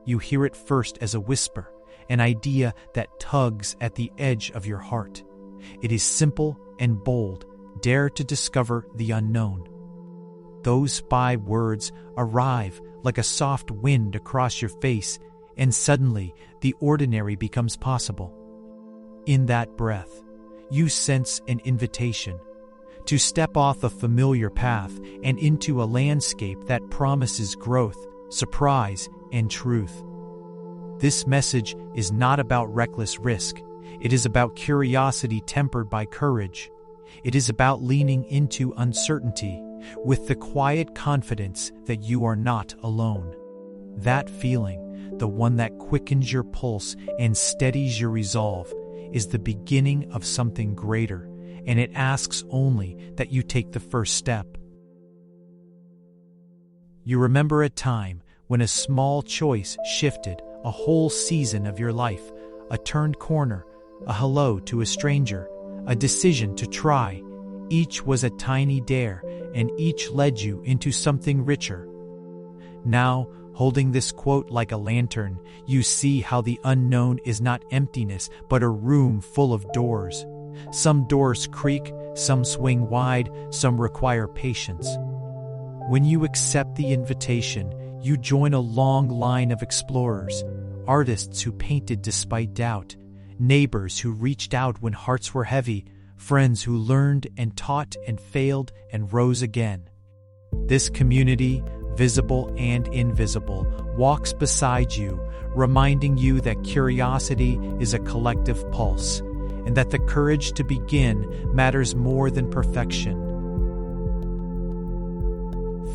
You hear it first as a whisper, an idea that tugs at the edge of your heart. It is simple and bold. Dare to discover the unknown. Those 5 words arrive like a soft wind across your face, and suddenly the ordinary becomes possible. In that breath, you sense an invitation to step off a familiar path and into a landscape that promises growth, surprise, and truth. This message is not about reckless risk. It is about curiosity tempered by courage. It is about leaning into uncertainty with the quiet confidence that you are not alone. That feeling, the one that quickens your pulse and steadies your resolve, is the beginning of something greater, and it asks only that you take the first step. You remember a time when a small choice shifted a whole season of your life, a turned corner, a hello to a stranger, a decision to try. Each was a tiny dare, and each led you into something richer. Now, holding this quote like a lantern, you see how the unknown is not emptiness, but a room full of doors. Some doors creak, some swing wide, some require patience. When you accept the invitation, you join a long line of explorers, artists who painted despite doubt, neighbors who reached out when hearts were heavy, friends who learned and taught and failed and rose again. This community, visible and invisible, walks beside you, reminding you that curiosity is a collective pulse, and that the courage to begin matters more than perfection.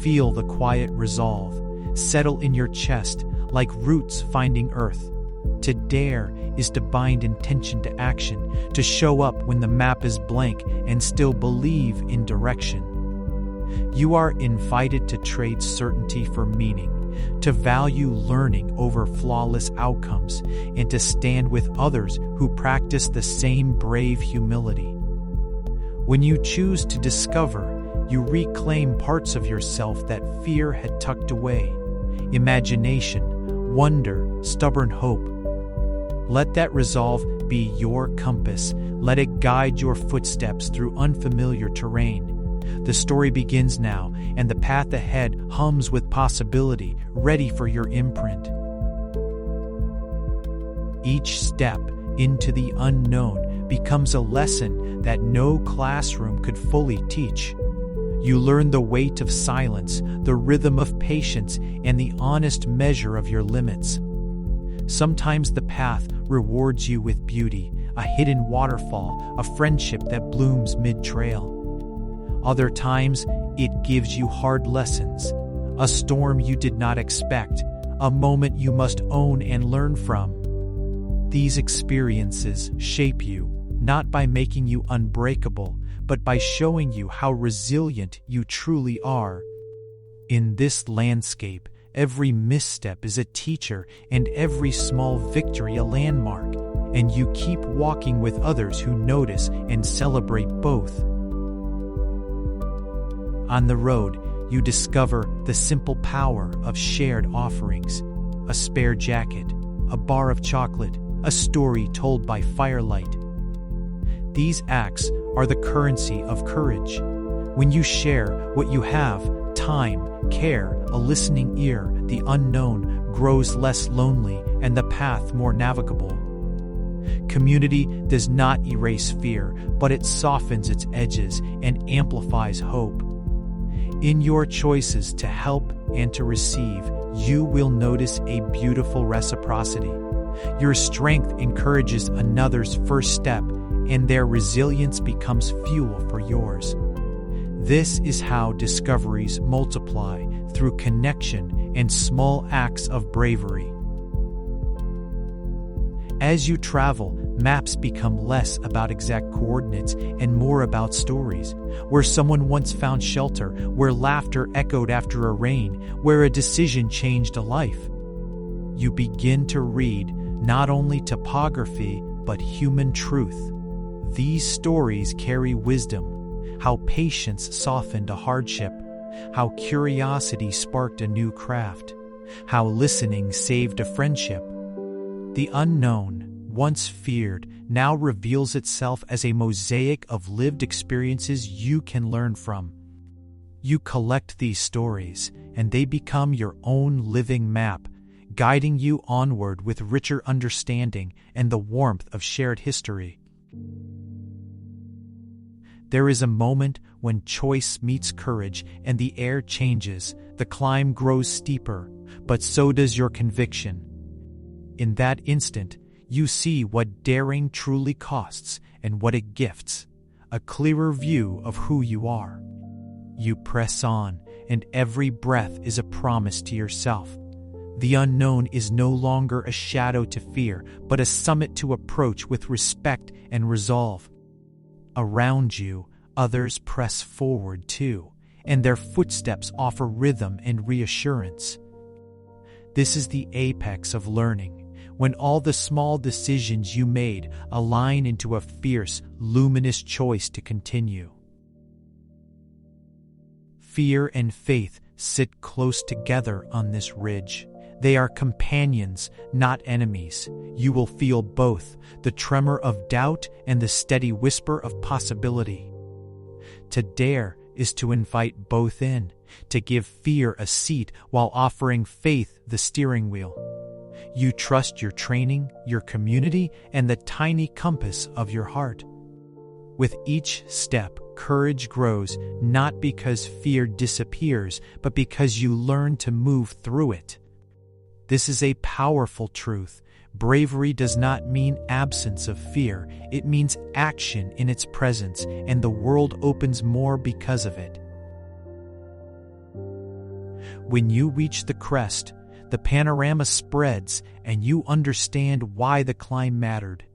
Feel the quiet resolve settle in your chest like roots finding earth. To dare is to bind intention to action, to show up when the map is blank and still believe in direction. You are invited to trade certainty for meaning, to value learning over flawless outcomes, and to stand with others who practice the same brave humility. When you choose to discover, you reclaim parts of yourself that fear had tucked away. Imagination, wonder, stubborn hope. Let that resolve be your compass. Let it guide your footsteps through unfamiliar terrain. The story begins now, and the path ahead hums with possibility, ready for your imprint. Each step into the unknown becomes a lesson that no classroom could fully teach. You learn the weight of silence, the rhythm of patience, and the honest measure of your limits. Sometimes the path rewards you with beauty, a hidden waterfall, a friendship that blooms mid-trail. Other times, it gives you hard lessons, a storm you did not expect, a moment you must own and learn from. These experiences shape you, not by making you unbreakable, but by showing you how resilient you truly are. In this landscape, every misstep is a teacher and every small victory a landmark, and you keep walking with others who notice and celebrate both. On the road, you discover the simple power of shared offerings: a spare jacket, a bar of chocolate, a story told by firelight. These acts are the currency of courage. When you share what you have, time, care, a listening ear, the unknown grows less lonely and the path more navigable. Community does not erase fear, but it softens its edges and amplifies hope. In your choices to help and to receive, you will notice a beautiful reciprocity. Your strength encourages another's first step, and their resilience becomes fuel for yours. This is how discoveries multiply, through connection and small acts of bravery. As you travel, maps become less about exact coordinates and more about stories, where someone once found shelter, where laughter echoed after a rain, where a decision changed a life. You begin to read not only topography, but human truth. These stories carry wisdom: how patience softened a hardship, how curiosity sparked a new craft, How listening saved a friendship. The unknown, once feared, now reveals itself as a mosaic of lived experiences you can learn from. You collect these stories, and they become your own living map, guiding you onward with richer understanding and the warmth of shared history. There is a moment when choice meets courage and the air changes, the climb grows steeper, but so does your conviction. In that instant, you see what daring truly costs and what it gifts, a clearer view of who you are. You press on, and every breath is a promise to yourself. The unknown is no longer a shadow to fear, but a summit to approach with respect and resolve. Around you, others press forward too, and their footsteps offer rhythm and reassurance. This is the apex of learning, when all the small decisions you made align into a fierce, luminous choice to continue. Fear and faith sit close together on this ridge. They are companions, not enemies. You will feel both, the tremor of doubt and the steady whisper of possibility. To dare is to invite both in, to give fear a seat while offering faith the steering wheel. You trust your training, your community, and the tiny compass of your heart. With each step, courage grows, not because fear disappears, but because you learn to move through it. This is a powerful truth. Bravery does not mean absence of fear. It means action in its presence, and the world opens more because of it. When you reach the crest, the panorama spreads, and you understand why the climb mattered.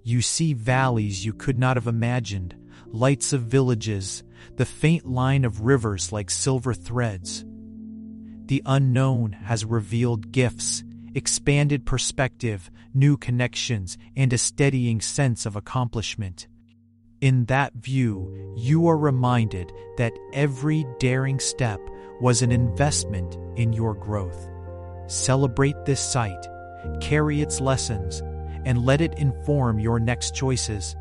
You see valleys you could not have imagined, lights of villages, the faint line of rivers like silver threads. The unknown has revealed gifts, expanded perspective, new connections, and a steadying sense of accomplishment. In that view, you are reminded that every daring step was an investment in your growth. Celebrate this sight, carry its lessons, and let it inform your next choices.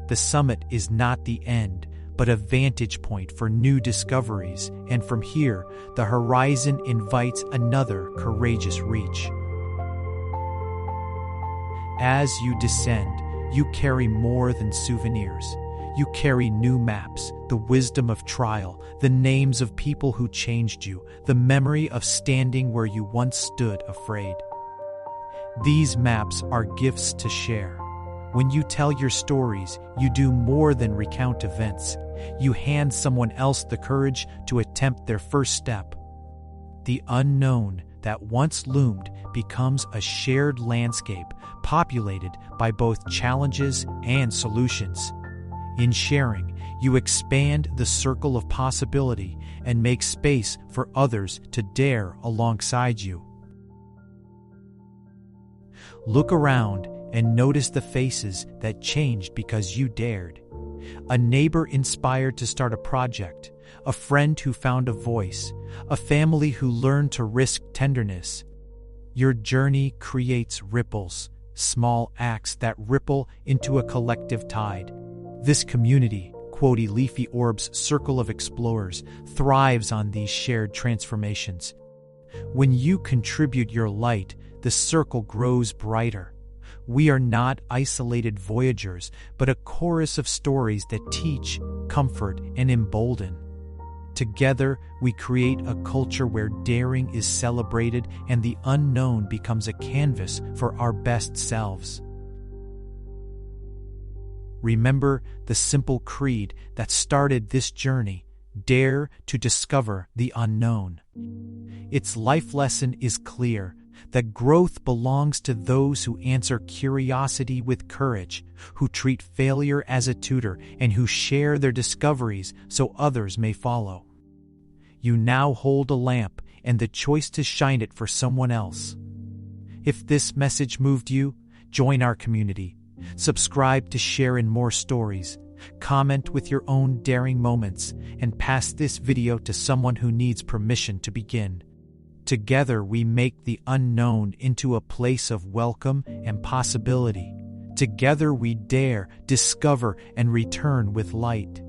The summit is not the end, but a vantage point for new discoveries, and from here, the horizon invites another courageous reach. As you descend, you carry more than souvenirs. You carry new maps, the wisdom of trial, the names of people who changed you, the memory of standing where you once stood afraid. These maps are gifts to share. When you tell your stories, you do more than recount events. You hand someone else the courage to attempt their first step. The unknown that once loomed becomes a shared landscape populated by both challenges and solutions. In sharing, you expand the circle of possibility and make space for others to dare alongside you. Look around and notice the faces that changed because you dared. A neighbor inspired to start a project, a friend who found a voice, a family who learned to risk tenderness. Your journey creates ripples, small acts that ripple into a collective tide. This community, Quoddy Leafy Orb's circle of explorers, thrives on these shared transformations. When you contribute your light, the circle grows brighter. We are not isolated voyagers, but a chorus of stories that teach, comfort, and embolden. Together, we create a culture where daring is celebrated and the unknown becomes a canvas for our best selves. Remember the simple creed that started this journey: dare to discover the unknown. Its life lesson is clear, that growth belongs to those who answer curiosity with courage, who treat failure as a tutor, and who share their discoveries so others may follow. You now hold a lamp and the choice to shine it for someone else. If this message moved you, join our community. Subscribe to share in more stories. Comment with your own daring moments and pass this video to someone who needs permission to begin. Together we make the unknown into a place of welcome and possibility. Together we dare, discover, and return with light.